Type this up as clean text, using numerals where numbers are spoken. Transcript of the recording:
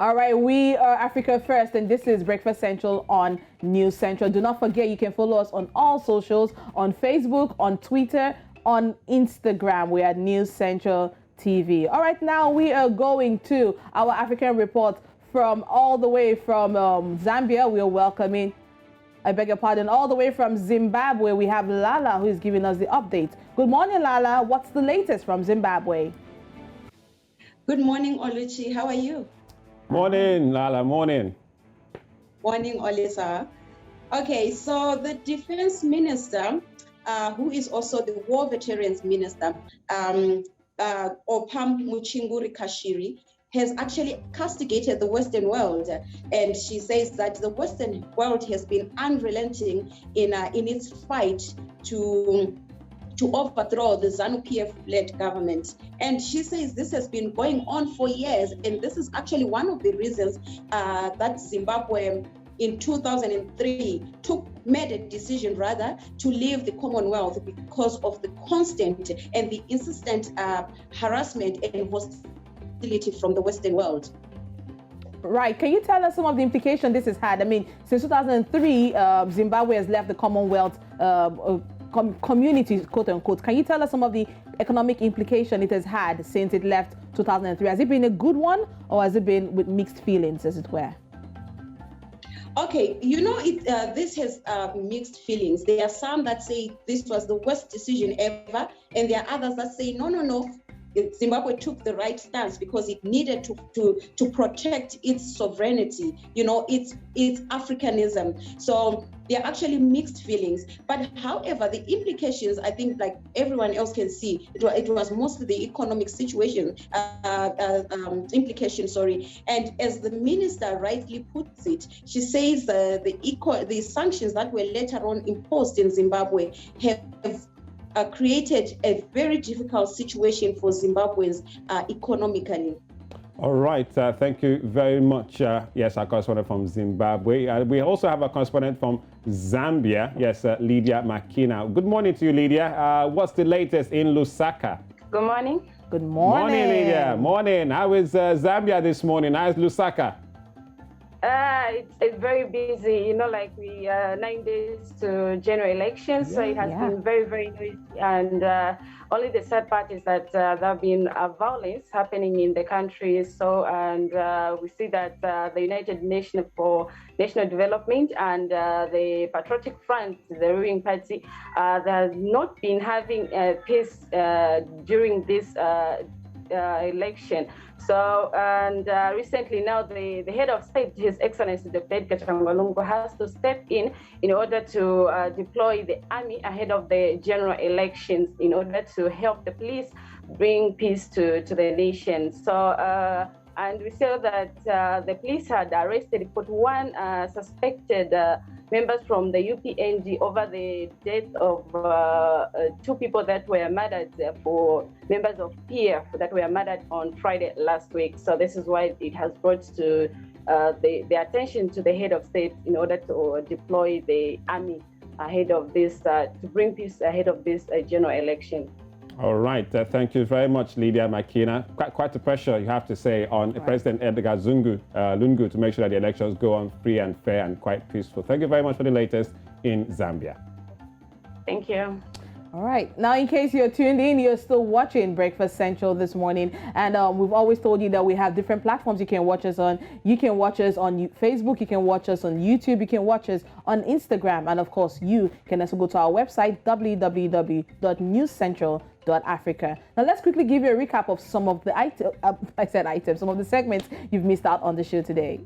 All right, we are Africa First, and this is Breakfast Central on News Central. Do not forget, you can follow us on all socials, on Facebook, on Twitter, on Instagram. We are News Central TV. All right, now we are going to our African report from all the way from Zambia. We are welcoming, I beg your pardon, all the way from Zimbabwe. We have Lala, who is giving us the update. Good morning, Lala. What's the latest from Zimbabwe? Good morning, Oluchi. How are you? Morning, Lala. Morning. Morning, Olisa. Okay, so the defense minister, who is also the war veterans minister, Opam Muchinguri Kashiri, has actually castigated the Western world, and she says that the Western world has been unrelenting in its fight to overthrow the ZANU-PF-led government. And she says this has been going on for years, and this is actually one of the reasons that Zimbabwe in 2003 made a decision rather to leave the Commonwealth because of the constant and the insistent harassment and hostility from the Western world. Right. Can you tell us some of the implications this has had? I mean, since 2003, Zimbabwe has left the Commonwealth community, quote unquote. Can you tell us some of the economic implication it has had since it left 2003? Has it been a good one, or has it been with mixed feelings, as it were? Okay, this has mixed feelings. There are some that say this was the worst decision ever, and there are others that say no. Zimbabwe took the right stance because it needed to protect its sovereignty, its Africanism. So there are actually mixed feelings. But however, the implications, I think, like everyone else can see, it was mostly the economic situation, implication, And as the minister rightly puts it, she says the sanctions that were later on imposed in Zimbabwe have created a very difficult situation for Zimbabweans economically. All right, thank you very much. Yes, our correspondent from Zimbabwe. We also have a correspondent from Zambia. Yes, Lydia Makina. Good morning to you, Lydia. What's the latest in Lusaka? Good morning. Good morning. Morning, Lydia. Morning. How is Zambia this morning? How is Lusaka? It's very busy, like we 9 days to general elections, so it has been very, very noisy. And only the sad part is that there have been violence happening in the country. So, and we see that the United Nations for National Development and the Patriotic Front, the ruling party, they have not been having peace during this election. So, and recently now the head of state, His Excellency Dr. Edgar Lungu, has to step in order to deploy the army ahead of the general elections in order to help the police bring peace to the nation. So, and we saw that the police had arrested 41 suspected members from the UPNG over the death of 2 people that were murdered for members of PF that were murdered on Friday last week. So this is why it has brought to the attention to the head of state in order to deploy the army ahead of this, to bring peace ahead of this general election. All right. Thank you very much, Lydia Makina. Quite the pressure, you have to say, on President Edgar Lungu to make sure that the elections go on free and fair and quite peaceful. Thank you very much for the latest in Zambia. Thank you. All right. Now, in case you're tuned in, you're still watching Breakfast Central this morning. And we've always told you that we have different platforms you can watch us on. You can watch us on Facebook. You can watch us on YouTube. You can watch us on Instagram. And, of course, you can also go to our website, www.newscentral.africa. Now, let's quickly give you a recap of some of the some of the segments you've missed out on the show today.